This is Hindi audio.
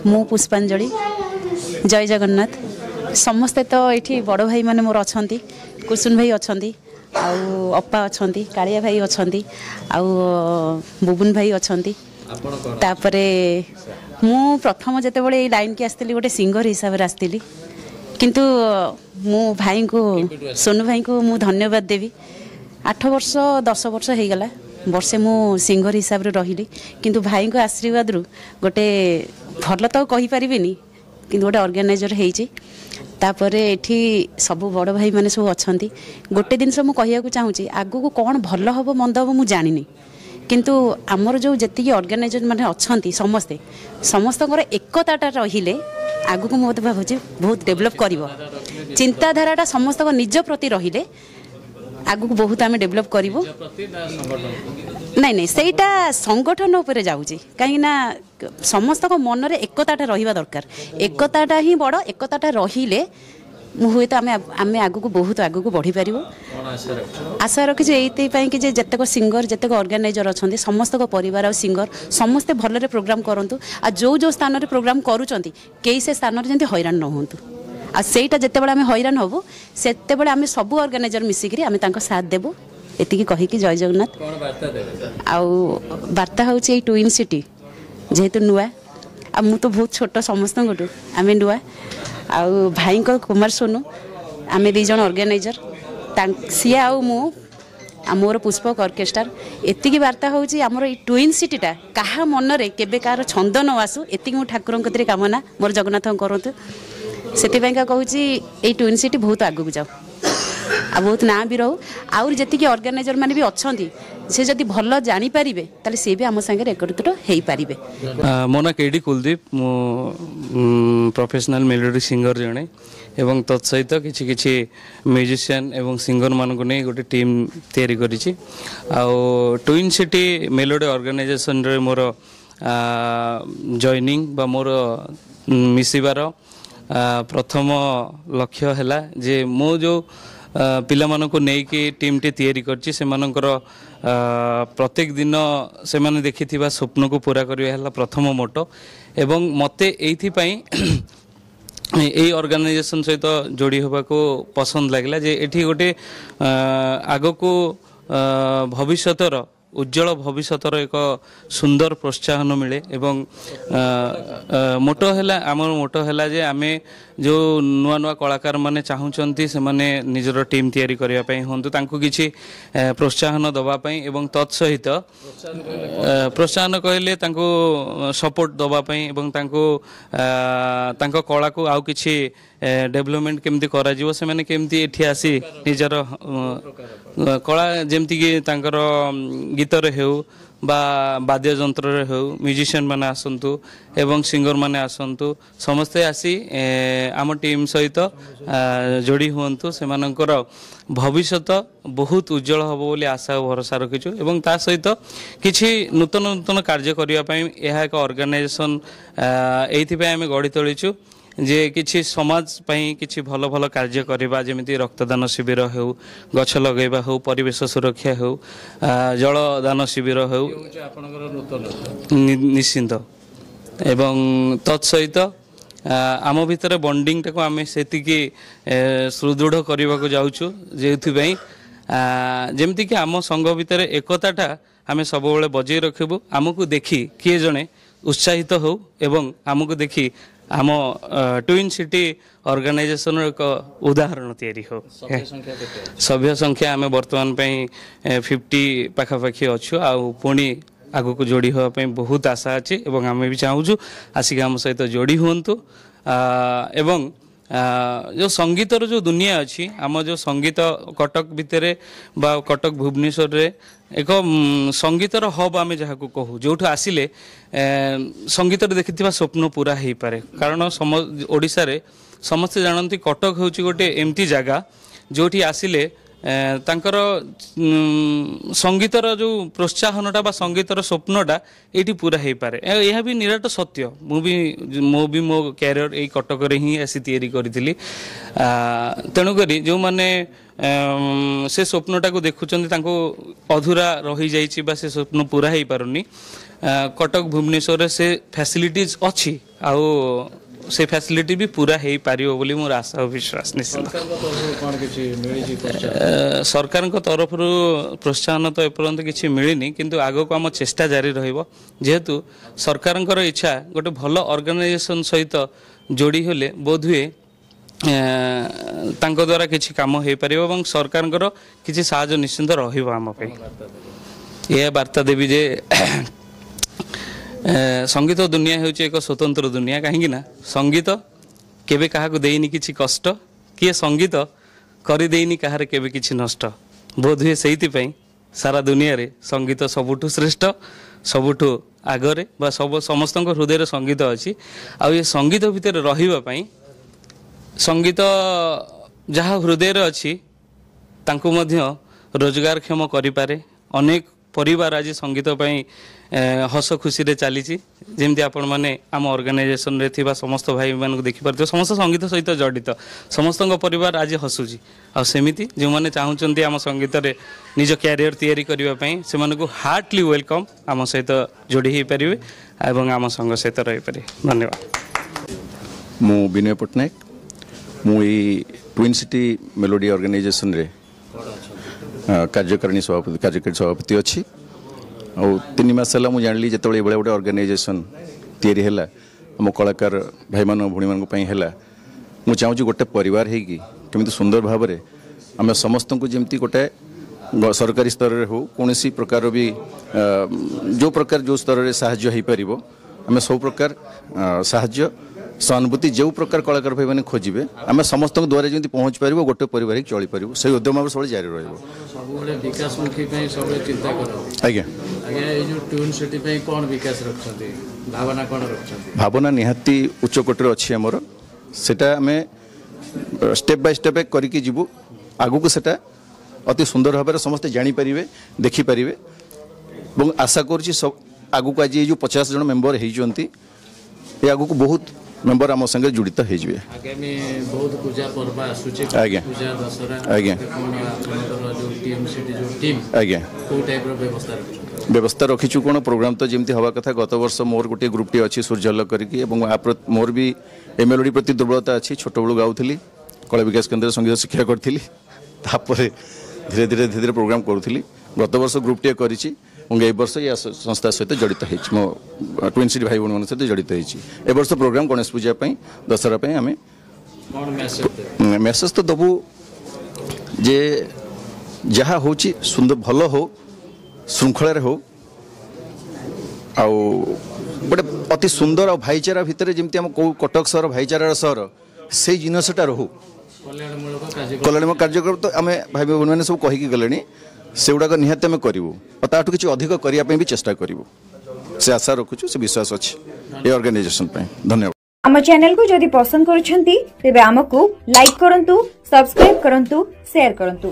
मु पुष्पांजलि जय जगन्नाथ समस्ते तो ये बड़ भाई माने मोर अच्छा कुसुन भाई अच्छा आउ अप्पा अच्छा कालिया भाई अच्छा आउ बुबुन भाई अच्छा तापरे मु प्रथम जिते बड़े लाइन की आसती गोटे सिंगर हिसाब से आसती किंतु मु भाई को सोनू भाई को मु धन्यवाद देवी 8 वर्ष 10 वर्ष हो गला वर्षे मु सिंगर हिसाब से रही किंतु भाई को आशीर्वाद रु गोटे भल तो कही पारिबिनी किंतु गोटे ऑर्गेनाइजर होईची तापरे एठी सब बड़ भाई माने सब अच्छा गोटे दिन मु कहया चाहूँगी आगु को कौन भल हम मंद हम मु जानी किंतु आमर जो जी ऑर्गेनाइजर माने अच्छा समस्ते समस्त एकताटा रहिले आगु को मत भावुँ बहुत डेभलप कर चिंताधारा समस्त निज प्रति रहिले आगु को बहुत आम डेभलप करूँ नहीं नहीं सेटा संगठन उपर जाऊँगी कहीं समस्त मन में एकताटा रहा दरकार एकताटा ही बड़ एकताटा रहिले हुए तो आम आगु को बहुत आगु को बढ़ी पार आशा रखी ये जितक सिंगर जितक ऑर्गेनाइजर अच्छा समस्त परिवार और सिंगर समस्ते भलरे प्रोग्राम करूँ आ जो जो स्थान में प्रोग्राम करुँच कई से स्थान जमी हैरान न हूँ आ सेटा जितेबाला आम हैरान हबू से आम सब ऑर्गेनाइजर मिसिकी आम साथ देबू एतिकी कहीकि जय जगन्नाथ आउ वार्ता हूँ ट्विन सिटी जेहेतु नुआ आ मु तो बहुत छोट समस्त आम नुआ आउ भाई कुमार सोनू आम दीज ऑर्गेनाइजर सी आउ मु मोर पुष्पक ऑर्केस्ट्रा एतिकी वार्ता हूँ आमर ये ट्विन सिटीटा क्या मन में केबे कार छंद न आसू एतिकी मु ठाकुर कतिरे कामना मोर जगन्नाथ करूँ से कहूँ ये ट्विन सिटी बहुत आगू जाओ आ बहुत ना भी रो आउर जी ऑर्गेनाइजर माने भी अच्छा से जदि भल जानीपारे ताले सी भी आम सागर एकत्रित हो पारे। मो ना केडी कुलदीप मो प्रोफेशनल मेलोडी सिंगर जड़े एवं तत्सहित किछि किछि म्यूजिशियन एवं सिंगर मान को नहीं गोटे टीम तैयारी करिछि आउ ट्विन सिटी मेलोडी ऑर्गेनाइजेशन रे मोर जॉइनिंग बा मोर मिसिबार प्रथम लक्ष्य है जे मो जो पिला मानक नहीं टीम टी तैयारी करछि से मानकर प्रत्येक दिन से माने देखिथिबा स्वप्न को पूरा करिया प्रथम मोटो एवं मते एथि पई यही ऑर्गेनाइजेशन सहित जोड़ी होबा को पसंद लागला जे एठी गोटे आगो को भविष्यतर उज्जवल भविष्यतर एक सुंदर प्रोत्साहन मिले एवं मोटो है आम मोटो है जे आमे जो नुआ नुआ कलाकार माने चाहूँगी से माने निजर टीम तैयारी करने हूँ तांको किसी प्रोत्साहन दवापाई एवं तत्सहित प्रोत्साहन कहले तांको सपोर्ट दवापाई एवं तांको कला को आउ किसी डेवलपमेंट केमती करा जीवो से माने केमती एठी आसी निजर कला जेमती कि तांकर गीत रे हेउ बा वाद्य यंत्र रे हेउ म्यूजिशियन माने आसंतु एवं सिंगर माने आसंतु समस्ते आसी आम टीम सहित जोड़ी हुंतु से मानकर भविष्यत बहुत उज्जवल हबो बोली आशा भरोसा रखिछु एवं ता सहित किछि नूतन नूतन कार्य करिया पई एहा एक ऑर्गेनाइजेशन एथि पई आमे गढी तोलिछु जे किछि समाज पई किछि भलो भलो कार्य करबा जेमिति रक्तदान शिविर हो गछ लगेबा हो परिवेश सुरक्षा हो जलदान शिविर हो निश्चिंत एवं तत्सहित आम भितर बॉन्डिंग टाको आमे सेतिकी सुदृढ़ करबा को जाउछु जेथि पई जेमिति कि आम संघ भितर एकताटा आमे सब बेले बजै रखबो आमको देखि किए जणे उत्साहित हो एवं आमको देखि आम ट्विन सिटी ऑर्गेनाइजेशन एक उदाहरण तैयारी हो सभ्य संख्या आम बर्तमान 50 पाखापाखि अच्छु आउ पुणी आगु को जोड़ी होगा बहुत आशा अच्छी एवं आम भी चाहूँ आसिक आम सहित जोड़ी हूँ एवं जो संगीतर जो दुनिया अच्छी आम जो संगीत कटक भितर बा कटक भुवनेश्वर रे एक संगीतर हब आम जहाँ को कहू जो आसिले संगीत देखि स्वप्न पूरा हो पारे कारण ओडिशा रे समस्ते जानती कटक हूँ गोटे एमती जगह जोठी आसिले ତାଙ୍କର ସଙ୍ଗୀତର ଯେଉଁ ପ୍ରୋତ୍ସାହନଟା ବା ସଙ୍ଗୀତର ସ୍ୱପ୍ନଟା ଏଇଠି ପୁରା ହେଇପାରେ। ଏହା ବି ନିରାଟ ସତ୍ୟ। ମୁଁ ବି ମୋ କ୍ୟାରିୟର ଏଇ କଟକରେ ହିଁ ଆସି ତିଆରି କରିଥିଲି। ତେଣୁକରି ଯେଉଁମାନେ ସେ ସ୍ୱପ୍ନଟାକୁ ଦେଖୁଛନ୍ତି ତାଙ୍କୁ ଅଧୁରା ରହିଯାଇଛି ବା ସେ ସ୍ୱପ୍ନ ପୁରା ହେଇପାରୁନି, କଟକ ଭୁବନେଶ୍ୱରରେ ସେ ଫ୍ୟାସିଲିଟିଜ୍ ଅଛି ଆଉ ସେ ଫ୍ୟାସିଲିଟି ବି ପୁରା ହେଇପାରିବ ବୋଲି ମୋର ଆଶା ଓ ବିଶ୍ୱାସ ନିଶ୍ଚିତ। ସରକାରଙ୍କ ତରଫରୁ ପ୍ରୋତ୍ସାହନ ତ ଏପର୍ଯ୍ୟନ୍ତ କିଛି ମିଳିନି, କିନ୍ତୁ ଆଗକୁ ଆମ ଚେଷ୍ଟା ଜାରି ରହିବ। ଯେହେତୁ ସରକାରଙ୍କର ଇଚ୍ଛା ଗୋଟେ ଭଲ ଅର୍ଗାନାଇଜେସନ୍ ସହିତ ଯୋଡ଼ି ହେଲେ ବୋଧହୁଏ ତାଙ୍କ ଦ୍ୱାରା କିଛି କାମ ହେଇପାରିବ ଏବଂ ସରକାରଙ୍କର କିଛି ସାହାଯ୍ୟ ନିଶ୍ଚିନ୍ତ ରହିବ ଆମ ପାଇଁ। ଏହା ବାର୍ତ୍ତା ଦେବି ଯେ संगीत दुनिया हूँ एक स्वतंत्र दुनिया कहीं संगीत केबे काहाकू देनी किसी कष्ट किए संगीत करदेनी कहार केबे किसी नष्ट बोध हुए से सारा दुनिया रे संगीत सबुठु श्रेष्ठ सबुठु आगरे बा सब समस्त हृदय संगीत अच्छी आउ ये संगीत भितर रही संगीत जहाँ हृदय अच्छी तांकु मध्य रोजगारक्षम करें अनेक परिवार आज संगीत हस खुशी रे चली जमी आपण मैंने आम ऑर्गेनाइजेशन रे थिबा समस्त भाई मान को देखी पार्थ समस्त संगीत सहित जड़ित समस्त परिवार आज हसुची आमती जो मैंने चाहूँगी आम संगीत रे निज कैरियर तैयारी करने से हार्टली वेलकम आम सहित जोड़ी हो पारे और आम संघ सहित रही पारे। धन्यवाद। मु विनय पट्टनायक मुई ट्विन सिटी मेलोडी ऑर्गेनाइजेशन रे कार्यकारिणी सभापति अच्छी आ 3 मास है मुझे जानी जो ये गोटे ऑर्गेनाइजेशन तैयारी है आम कलाकार भाई मान भूणी मानी है मुझे चाहूँगी गोटे परिवार होमी सुंदर भाव में आम समस्त को जमी गोटे सरकारी स्तर में हो कौन प्रकार भी जो प्रकार जो स्तर में साहाय्य हो पार आम सब प्रकार साहाय्य सहानुभूति जो प्रकार कलाकार भाई मैंने खोजे आम समस्त द्वारा जमी पहुँच पार गोटे परिवार चली पार से उद्यम सब जारी विकासमुखी चिंता आज्ञा भावना निहाती उच्च कोटर अच्छी आमर सेटा आम स्टेप बाय स्टेप करके जीवु आगु को सेटा अति सुंदर भाव में समस्ते जानीपारे देखिपारे और आशा करुँची सब आगु को आज ये जो 50 जन मेंबर होती आगु को बहुत मेंबर आम संगे जुड़ित हो व्यवस्था रखीचु कौन प्रोग्राम तो जमी हवा कथा गत वर्ष मोर गोटे ग्रुपटी अच्छी सूर्यल करके मोर भी ए मेलोडी प्रति दुर्बलता अच्छी छोट बेलू गाँली कला विकास केन्द्र संगीत शिक्षा करी धीरे धीरे धीरे धीरे प्रोग्राम करूली गत वर्ष ग्रुपटे कर वर्ष या संस्था सहित जड़ित मो ट्विन सिटी भाई भूण सहित जड़ित ए वर्ष प्रोग्राम गणेश पूजा दशहरा आम मेसेज तो दबू जे जहाँ हो सुंदर भल हो श्रृंखला हो गोटे अति सुंदर और भाईचारा भितर जमी आम कटक सहर भाईचारार सहर से जिनसटा रो कल्याणमूलक कार्यक्रम तो आम भाई भूण मैंने सब कहीकि गले से गुड़ाक निहाती आम करूँ और ताठू किसी अधिक करने भी चेष्टा करूँ से आशा रखुचु से विश्वास अच्छी ये ऑर्गेनाइजेशन पे। धन्यवाद। आम चैनल को जदि पसंद करुछंती तेबे आमको लाइक करंतु, सब्सक्राइब करंतु, शेयर करंतु।